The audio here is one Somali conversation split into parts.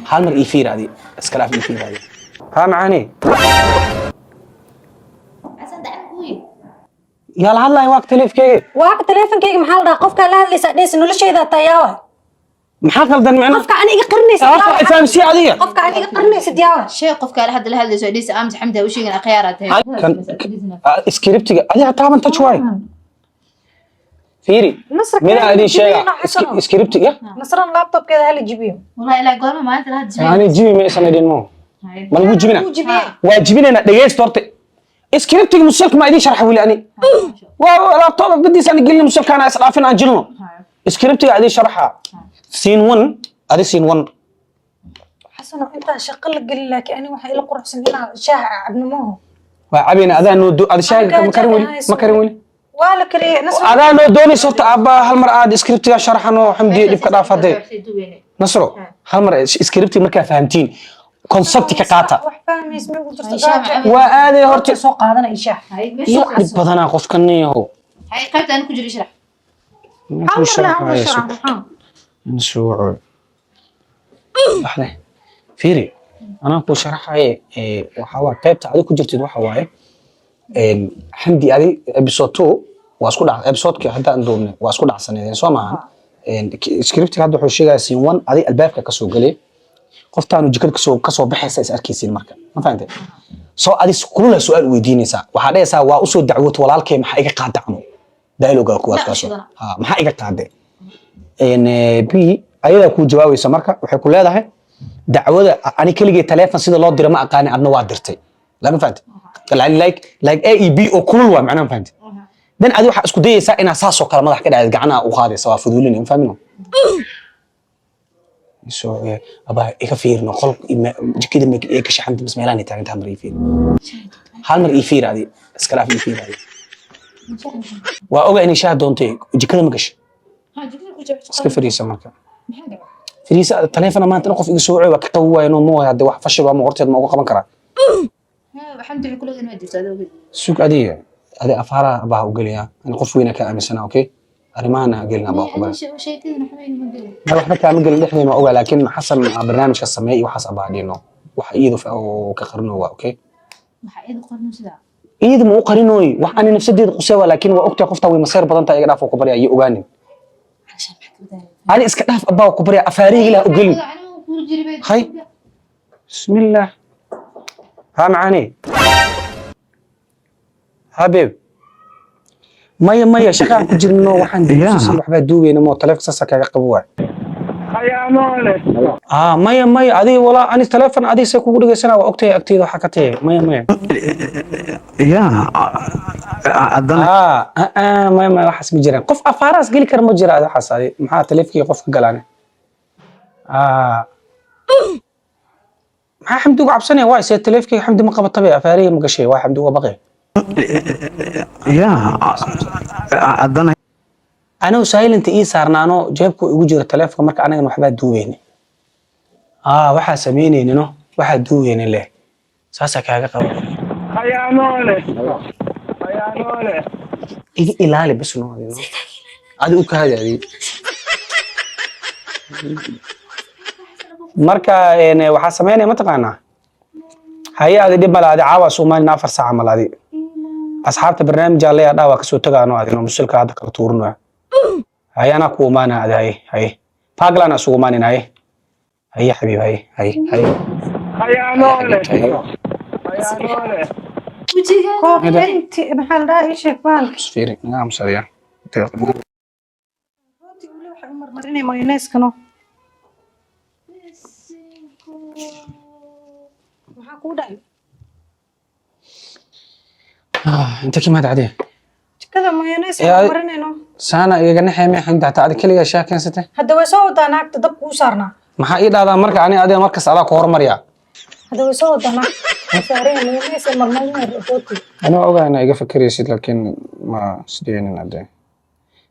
هالمر إيفير هذه اسكلاف إيفير هذه ها معاني يا الله واق تليفكي واق تليفونكيga maxaa la dhahaa qofka la hadlaysa dhees noloshayda tayaawa maxaa qaldan macna qofka aniga qarnaysa qofka fahamsi adiga qofka aniga qarnaysa diyaawa shay qofka la hadlaysa dhees aamti xamda u sheegana khiyaarad kan scriptiga adiga taaban touch way fiiri mina adii sheega scriptiga nasran laptopkeeda hal jibiyo wallahi ila goorma maanta la hadlaysa yani jibi ma isan idin mo ma lagu jibina waajibinayna dhageysto horta scriptiga musalka ma idin sharx wili ani waa laptop badiis aan gelin musalka ana isdhaafin aan jilno scriptiga adii sharxa scene 1 adi scene 1 xasan inta shaqo la gali laakiin ani waxa ila quruxsan inaa shaah cabnimo waa cabina adaan noo ad shaaga ma karin wili wala kaliya nasro adaan noo doonayso aba hal mar aad scriptiga sharxano xamdi dibka dhaafade nasro hal mar scriptiga marka fahamtiin concept ka qaata wax fahmays ma ugu jirto waa aad horta soo qaadana isha iyo dib badana qofkaniyo hay qaybta aan ku jiro sharax نشوع لحظة فيري أنا أقول شرح هاي وحوا قيبت عليه كجرت دوحة واي حمدي عليه إبسوتو واسكود على إبسوت كي حتى عندهم واسكود على سنة سو معها سكريبت هذا حوشية سين 1 عليه الباب كسو قلي قفت أنا جكت كسو بحث أسأل كيسين مركب ما فهمت سو هذا كل سؤال ويديني سا وحدا سا وأسود دعوة ولا الكلام حقيقة قاعد عنه دايلوجا كواس كسو ها ما حقيقة قاعد إن بي أيضا كو جوابي سمركة وحكوا له ده دعوة أنا كل تلفون سيد الله درما أقاني عدنا وادرتي لا فهمت like A E B أو كل واحد معناه فهمت دين أدي واحد اسكو دي إن أساسه كلام ضحك كده قعنا وخاري سواء فضولين فاهمينه سو أبا إكفير نقول كده إكش حمد بس ميلاني تاني تمر يفير هالمر يفير هذه اسكلاف يفير هذه وأوجا إني شاهد دونتي كده مكش اسك فريسة مركب فريسة التليفون ما أنت نقف يسوعي وكقوة إنه مو هذا واحد فشل وما قرت ما قام كره الحمد لله كل ما جبت هذا سوق أديه هذا أفعال أباه وقليها أنا قف وينك كأمي سنة أوكي أريمانا قلنا أباه وقبل شيء كذا نحن ما قلنا ما إحنا كأمي قلنا إحنا ما أقول لكن حسب برنامج السماء وحسب بعدينه وحيده في أو كقرنه أوكي وحيده قرنه سدا إيد مو قرنوي وأنا نفسي دي قسوة لكن وقتها قفت ومسير بدن تيجي فوق قبري أي أوغاني أنا إسكتاف أباه قبري أفاريق لا أقول هاي بسم الله ها معاني حبيب مايا شقا كجرنو waxaan diiso waxba duubayna mo taleefanka kaga qabowaa hayaanoole maya adii wala ani taleefan adii say kugu dhigaysana waa ogtay agteeda waxa ka tahay maya maya waxaas ma jiraan qof afaaraas gali kar ma jira waxaas adii maxaa taleefankii qofka galaan maxaa xamdi ugu cabsanaya waa isee taleefankii xamdi ma qabatay afaariga ma gashay waa xamdi uga baqay أنا وسايلنت إيه صارنانو جيبكو يوجد التلفون مرك أنا وحبات دويني واحد سميني إنه واحد دويني له ساسا كاغا قبل خيانولي إيه إلالي بس نو هذه هذه أوكا هذه مركا يعني واحد سميني ما تقانا هي هذه دي بلا هذه عاوة سومالي نافر ساعة مال هذه أصحاب البرنامج جالي هذا وكسو تجانو هذه نمسلك هذا كرتورنا هاي أنا كومانا هذا هاي فاقلا أنا سوماني هاي حبيبي هاي خيانولي كوفي انت محل رأي شكوال سفيري نعم سريع مرمريني مايونيز كانوا maxaa ku dhacay انت كيما عادي jikada mayonnaise marinayno saana iga naxay xinta ta kaliya shaakeensatay hadda way soo wadaa naagta dabka u saarnaa maxaa ii dhaadaa marka ani adee markas ala ku hormariya hadda way soo wadaa saareen mayonnaise marmarin rooti ana ogaana iga fikiraysid laakiin ma sideenin adee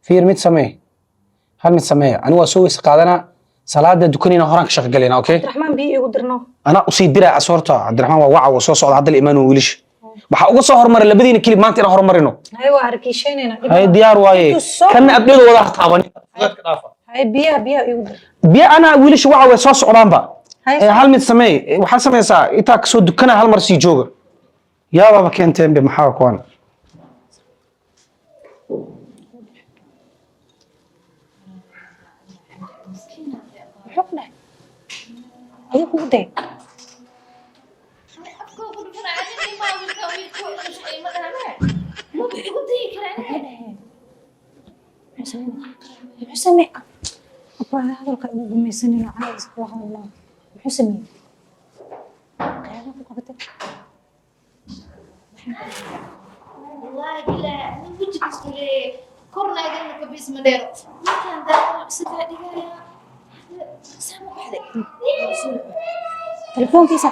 fiir mid samee hal mid samee ani waa soo weys qaadana salaada dukanina horaan ka shaqagalina okay Abdurrahman bi igu dirno ana u sii diraa asoorta Abdurrahman waa waca soo socda hadda iimaan wiilish waxa uga soo hormaray labadiina kili maanta inaan hormarino hay waa harkiisheynayna hay diyaar waaye kana abdeedo wada taaban هاي بيها يودر biyo anaa wiilasha waxa way soo socdaanba هاي hal mid sameey waxaad samaysaa intaa kasoo dukana hal mar sii jooga yaababa keenteen be maxaa kuwan حقنا هاي كودي حسمي أبا هذا الكلام بمسنين على سبحان الله حسمي قاعدة قبتك والله بالله من وجهك اسمه كورنا قلنا كبيس مدير ما كان ذا سكا دقايا سامع وحده تلفون كيسة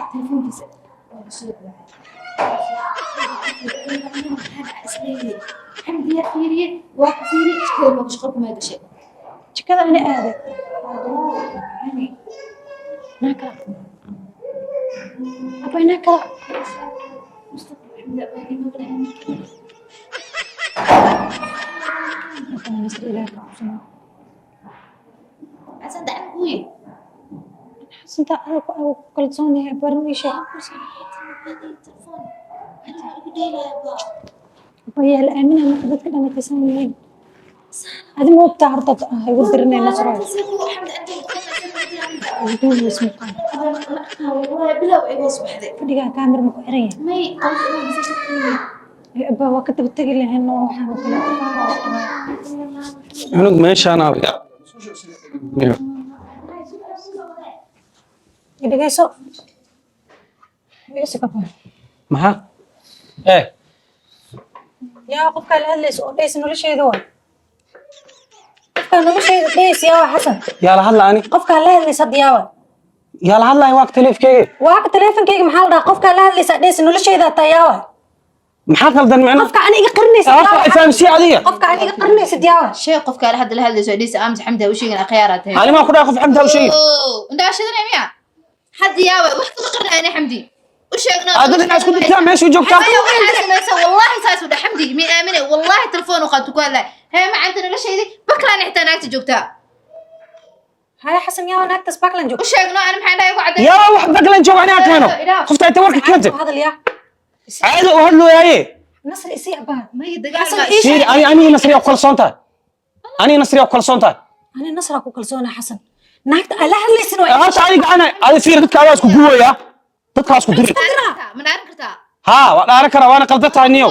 حمدي يا فيري وفيري كل ما بشقلكم هذا الشيء كذا أنا آذي يعني ناكل أبا ناكل مصطفى حمدي أبغى ما بلا أنا نسري لك عشان دعم قوي حس أنت أو كلتوني برني شيء التلفون أنا بدي لا أبا هي الأمينة ما قدرت كده نتسامين هذه مو بتعرض يودرني نصرة حمد أنت بدون اسمه قال والله بلا وعي أصبح ذي فديها كاميرا مكوحرية مي أبا وقت بتقول لي إنه حنا كلها cunug meeshaana إذا جاي سو إيش كمان maxaa يا قف قال هذا ليس إنه ليش يدور قف قال إنه ليش ليس يا حسن yaa la hadla ani قف قال هذا ليس دياوي yaa la hadlaya waa taleefkeyga واقع تليفون كيك محل ده قف قال هذا ليس إنه ليش يدا تياوي maxaa qaldan micna قف قال أنا قرني afka fahamsi adiga قف قال أنا قرني سدياوي شيء قف قال هذا لهذا سعوديس أمس حمدة وشيء أنا خيارات هي ani maa ku dhahay qof xamdaa u sheegi أنت عشان يا حد ياوي وحده قرنا أنا حمدي وش adad inaad isku dirtaa meesha joogtaa والله ساس وده حمدي مي آمنة والله تلفون وقت تقول لا هي ما عندنا ولا شيء دي بكرة نحتاج ناكت جوكتا هاي حسن يا أنا أكتس باكلن جو وش أنا محنا يقعد yaa wax baglan jooga ani aan keeno qofta inta warka keentay هذا اليا caadi u hadlooyaaye نصر يسيع بان ما يدقق حسن على إيش fiiri aniga nasriya ku kalsoon tahay aniga nasriya ku kalsoon tahay أنا نصر أكو كلسونة حسن ناكت لا هذا ليس إنه horta adiga ana adi fiiri dadka adaa isku guwaya dadkaa isku diri من عارفتا haa waa dhaaran karaa waana qaldan tahay niyow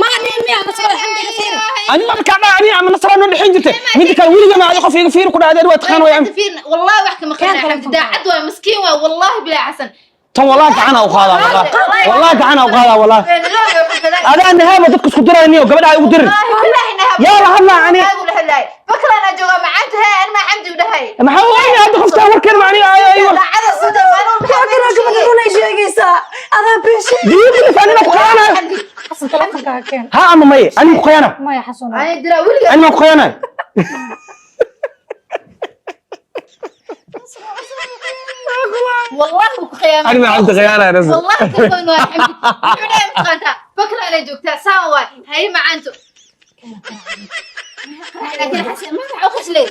ما نيمي أنا نصر الحمد كثير ani ma markaa dhaa ani ama nasraa noo dhexin jirtay midda kale weliga ma adi qof iga fiiri ku dhacdeen waa taqaan way am والله واحد ما خلنا حمد دا عدوى مسكين والله بلا حسن tan wallahi gacana u qaadaa wallahi gacana u qaadaa wallahi adaa nahaaba dadka isku diraya niyow gabadha ugu dirin yaa la hadlaa ani فكرة أنا جوا معتها أنا ما عندي ولا هاي maxaa weeye hadda qoftaa warkeena macni ayo عدد صدق فاكر قبل رونا شيء قيسا هذا بيشي diidina anina ku qayaana حسن تلقى كان ha ama maye ani ku qayaana ما يا حسن أنا درا ولي ani ma ku qayaana والله خيام ani ma cabdi qayaana rasul والله تلفون واحد حمدي مقطع فكرة أنا جوكتا ساوا هاي ما عنده لكن حسن ما معوقش ليه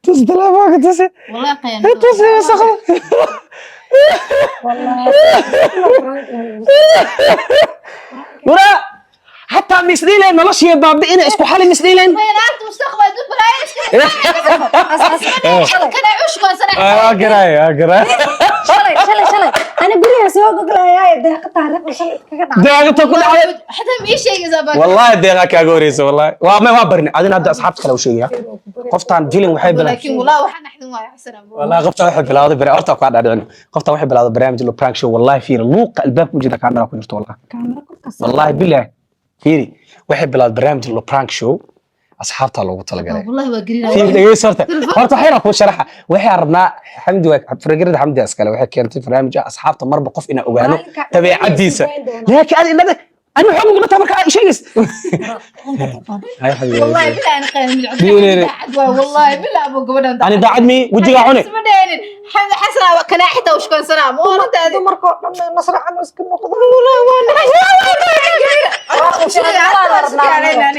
tus telefoonka tusi والله قيام tusi wasaqda والله wara hataa misdiileen noloshii baabi'ina isku xali misdiileen وين أنت مستقبل دبر عايش كان عوش كان سنة garay garay شلي أنا بريها سوق قلها يا ده قطع رقم شلي كذا deeqta ku dhacay حتى مش شيء زبان wallahi deeqa kaaga horeysa wallahi waa barni adina hadda asxaabta kale u sheegaya qoftaan jilin waxay bilaabay لكن والله وحنا نحن واحد حسن والله قفتا waxay bilawday bari horta ku dhacay qofta waxay bilawday barnaamij lo prank show wallahi fiir luuqa albaabka mujida kaamira ku jirto wallahi كاميرا كل wallahi billahi fiiri waxay bilawday barnaamij lo prank show asxaabta loogu talagalay والله وقرينا fiir dhageyso horta waxayna ku sharaxa waxay rabnaa xamdi waa fargarada xamdi askale waxay keentay barnaamij asxaabta marba qof ina ogaano tabiicadiisa laakiin aan inada أنا حكم قلت مركا شيء هاي حبيبي والله بالله أنا قايل من ديوني. عدوى والله بالله أبو قبل أنا دا عدمي وجهي عوني حمد حسنا كان حتى وش كان سلام والله هذه مركو نصر عنه اسكن نقض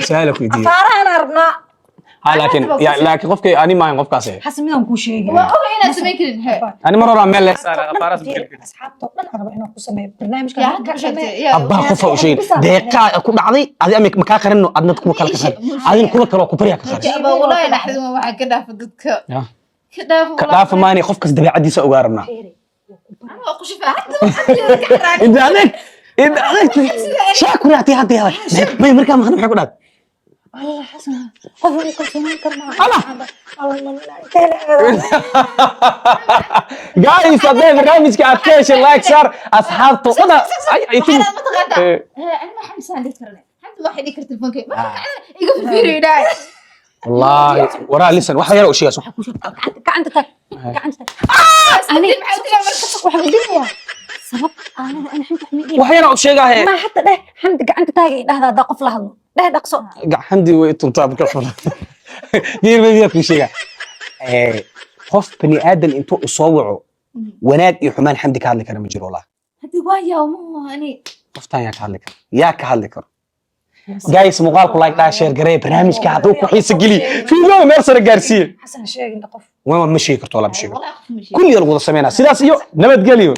سهلك ويدي فارها أنا ربنا laakiin qofkii ani maahan qofkaasi حسن ميدان كو شيغي waa oga inaad samayn karin he ani mar hore meel leesaar qaaras asxaabta dhan araba inuu ku sameeyo barnaamijka yaa ka sheegtay yaa abba qof oo sheey deeqa ku dhacday adi ama ma ka qarino adnad kuma kala ka qar adin kuma kala ku bariya ka qar aba wallahi dhaxduma waxa ka dhaafa dadka ya ka dhaafa ka dhaaf maani qofkas dabeecadiisa uga arabna ama ku shifa hadda waxa ka xiraan inta adag shaaku raati hadda yaa may markaa ma xanu ku dhad الله حسن قف القسمين كرما الله guys hadday barnaamijka aad ka heshay like share asxaabta oda ay ma taqaana ana ma xamsaan dhig karne hadda waxa dhig kartaa telefoonka iga fiiriyo dhaay wallahi wara listen waxa yar oo sheegaas gacanta tag gacanta tag ani maxaa tiraa marka waxa dhigaya sabab ana xamdi xamiidi waxa yar oo sheegahay ما حتى ده حمد قاعد تاجي ده هذا قف له ده دقصو xamdi way tuntaa marka fara diir bay ku sheega qof bani aadan intuu soo waco wanaag iyo xumaan xamdi ka hadli kara ma jiro la hadda waa yaa ma ani qoftan yaa ka hadli karo guys muuqaalku like daa share gareey barnaamijka haduu ku xiisa geli fiideo meel sare gaarsiin حسن شيء قف waa ma sheegi karto la bisheego wallahi kulli wada sameeyna sidaas iyo nabad geliyo